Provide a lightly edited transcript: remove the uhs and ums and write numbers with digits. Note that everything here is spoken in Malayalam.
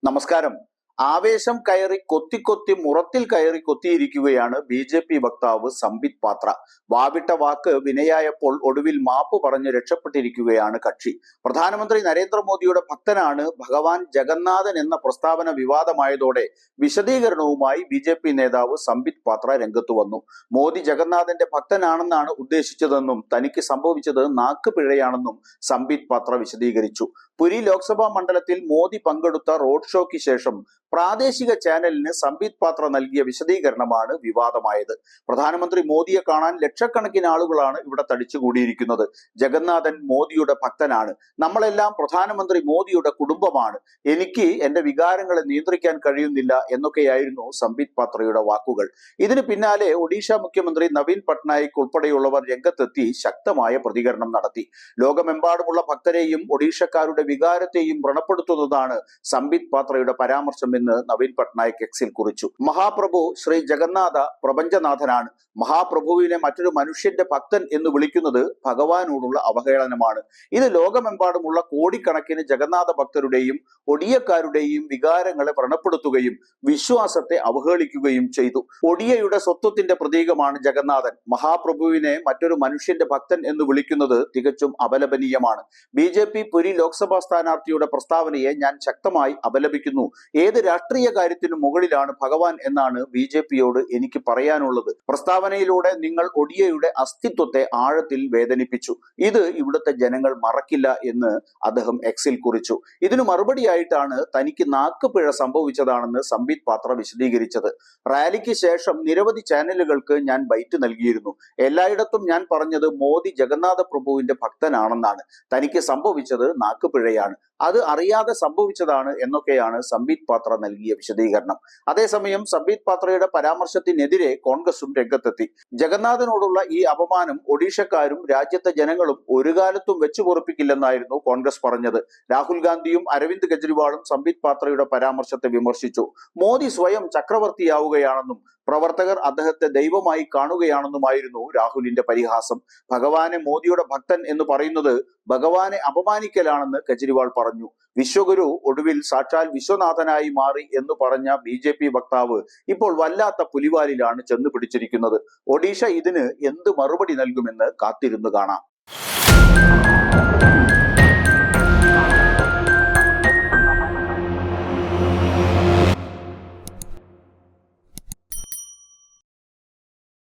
നമസ്കാരം. ആവേശം കയറി കൊത്തി മുറത്തിൽ കയറി കൊത്തിയിരിക്കുകയാണ് BJP വക്താവ് സംബിത് പാത്ര. വാവിട്ട വാക്ക് വിനയായപ്പോൾ ഒടുവിൽ മാപ്പ് പറഞ്ഞ് രക്ഷപ്പെട്ടിരിക്കുകയാണ് കക്ഷി. പ്രധാനമന്ത്രി നരേന്ദ്രമോദിയുടെ ഭക്തനാണ് ഭഗവാൻ ജഗന്നാഥൻ എന്ന പ്രസ്താവന വിവാദമായതോടെ വിശദീകരണവുമായി BJP നേതാവ് സംബിത് പാത്ര രംഗത്തു വന്നു. മോദി ജഗന്നാഥന്റെ ഭക്തനാണെന്നാണ് ഉദ്ദേശിച്ചതെന്നും തനിക്ക് സംഭവിച്ചത് നാക്ക് പിഴയാണെന്നും സംബിത് പാത്ര വിശദീകരിച്ചു. പുരി ലോക്സഭാ മണ്ഡലത്തിൽ മോദി പങ്കെടുത്ത റോഡ് ഷോയ്ക്ക് ശേഷം പ്രാദേശിക ചാനലിന് സംബിത് പാത്ര നൽകിയ വിശദീകരണമാണ് വിവാദമായത്. പ്രധാനമന്ത്രി മോദിയെ കാണാൻ ലക്ഷക്കണക്കിന് ആളുകളാണ് ഇവിടെ തടിച്ചുകൂടിയിരിക്കുന്നത്. ജഗന്നാഥൻ മോദിയുടെ ഭക്തനാണ്. നമ്മളെല്ലാം പ്രധാനമന്ത്രി മോദിയുടെ കുടുംബമാണ്. എനിക്ക് എന്റെ വികാരങ്ങളെ നിയന്ത്രിക്കാൻ കഴിയുന്നില്ല എന്നൊക്കെയായിരുന്നു സംബിത് പാത്രയുടെ വാക്കുകൾ. ഇതിന് പിന്നാലെ ഒഡീഷ മുഖ്യമന്ത്രി നവീൻ പട്നായിക് ഉൾപ്പെടെയുള്ളവർ രംഗത്തെത്തി ശക്തമായ പ്രതികരണം നടത്തി. ലോകമെമ്പാടുമുള്ള ഭക്തരെയും ഒഡീഷക്കാരുടെ വികാരത്തെയും വ്രണപ്പെടുത്തുന്നതാണ് സംബിത് പാത്രയുടെ പരാമർശം എന്ന് നവീൻ പട്നായിക് എക്സിൽ കുറിച്ചു. മഹാപ്രഭു ശ്രീ ജഗന്നാഥ പ്രപഞ്ചനാഥനാണ്. മഹാപ്രഭുവിനെ മറ്റൊരു മനുഷ്യന്റെ ഭക്തൻ എന്ന് വിളിക്കുന്നത് ഭഗവാനോടുള്ള അവഹേളനമാണ്. ഇത് ലോകമെമ്പാടുമുള്ള കോടിക്കണക്കിന് ജഗന്നാഥ ഭക്തരുടെയും ഒഡിയക്കാരുടെയും വികാരങ്ങളെ വ്രണപ്പെടുത്തുകയും വിശ്വാസത്തെ അവഹേളിക്കുകയും ചെയ്തു. ഒഡിയയുടെ സ്വത്വത്തിന്റെ പ്രതീകമാണ് ജഗന്നാഥൻ. മഹാപ്രഭുവിനെ മറ്റൊരു മനുഷ്യന്റെ ഭക്തൻ എന്ന് വിളിക്കുന്നത് തികച്ചും അപലപനീയമാണ്. BJP പുരി ലോക്സഭാ സ്ഥാനാർത്ഥിയുടെ പ്രസ്താവനയെ ഞാൻ ശക്തമായി അപലപിക്കുന്നു. ഏത് രാഷ്ട്രീയ കാര്യത്തിനും മുകളിലാണ് ഭഗവാൻ എന്നാണ് BJPയോട് എനിക്ക് പറയാനുള്ളത്. പ്രസ്താവനയിലൂടെ നിങ്ങൾ ഒഡിയയുടെ അസ്തിത്വത്തെ ആഴത്തിൽ വേദനിപ്പിച്ചു. ഇത് ഇവിടുത്തെ ജനങ്ങൾ മറക്കില്ല എന്ന് അദ്ദേഹം എക്സിൽ കുറിച്ചു. ഇതിനു മറുപടിയായിട്ടാണ് തനിക്ക് നാക്കുപിഴ സംഭവിച്ചതാണെന്ന് സംബിത് പാത്ര വിശദീകരിച്ചത്. റാലിക്ക് ശേഷം നിരവധി ചാനലുകൾക്ക് ഞാൻ ബൈറ്റ് നൽകിയിരുന്നു. എല്ലായിടത്തും ഞാൻ പറഞ്ഞത് മോദി ജഗന്നാഥ പ്രഭുവിന്റെ ഭക്തനാണെന്നാണ്. തനിക്ക് സംഭവിച്ചത് നാക്കുപിഴയാണ്. അത് അറിയാതെ സംഭവിച്ചതാണ് എന്നൊക്കെയാണ് സംബിത് പാത്ര നൽകിയ വിശദീകരണം. അതേസമയം സംബിത് പാത്രയുടെ പരാമർശത്തിനെതിരെ കോൺഗ്രസും രംഗത്തെത്തി. ജഗന്നാഥനോടുള്ള ഈ അപമാനം ഒഡീഷക്കാരും രാജ്യത്തെ ജനങ്ങളും ഒരു കാലത്തും വെച്ചു പൊറുപ്പിക്കില്ലെന്നായിരുന്നു കോൺഗ്രസ് പറഞ്ഞത്. രാഹുൽ ഗാന്ധിയും അരവിന്ദ് കെജ്രിവാളും സംബിത് പാത്രയുടെ പരാമർശത്തെ വിമർശിച്ചു. മോദി സ്വയം ചക്രവർത്തിയാവുകയാണെന്നും പ്രവർത്തകർ അദ്ദേഹത്തെ ദൈവമായി കാണുകയാണെന്നുമായിരുന്നു രാഹുലിന്റെ പരിഹാസം. ഭഗവാനെ മോദിയുടെ ഭക്തൻ എന്ന് പറയുന്നത് ഭഗവാനെ അപമാനിക്കലാണെന്ന് കെജ്രിവാൾ പറഞ്ഞു. വിശ്വഗുരു ഒടുവിൽ സാക്ഷാൽ വിശ്വനാഥനായി മാറി എന്ന് പറഞ്ഞ BJP വക്താവ് ഇപ്പോൾ വല്ലാത്ത പുലിവാലിലാണ് ചെന്ന് പിടിച്ചിരിക്കുന്നത്. ഒഡീഷ ഇതിന് എന്ത് മറുപടി നൽകുമെന്ന് കാത്തിരുന്നു കാണാം.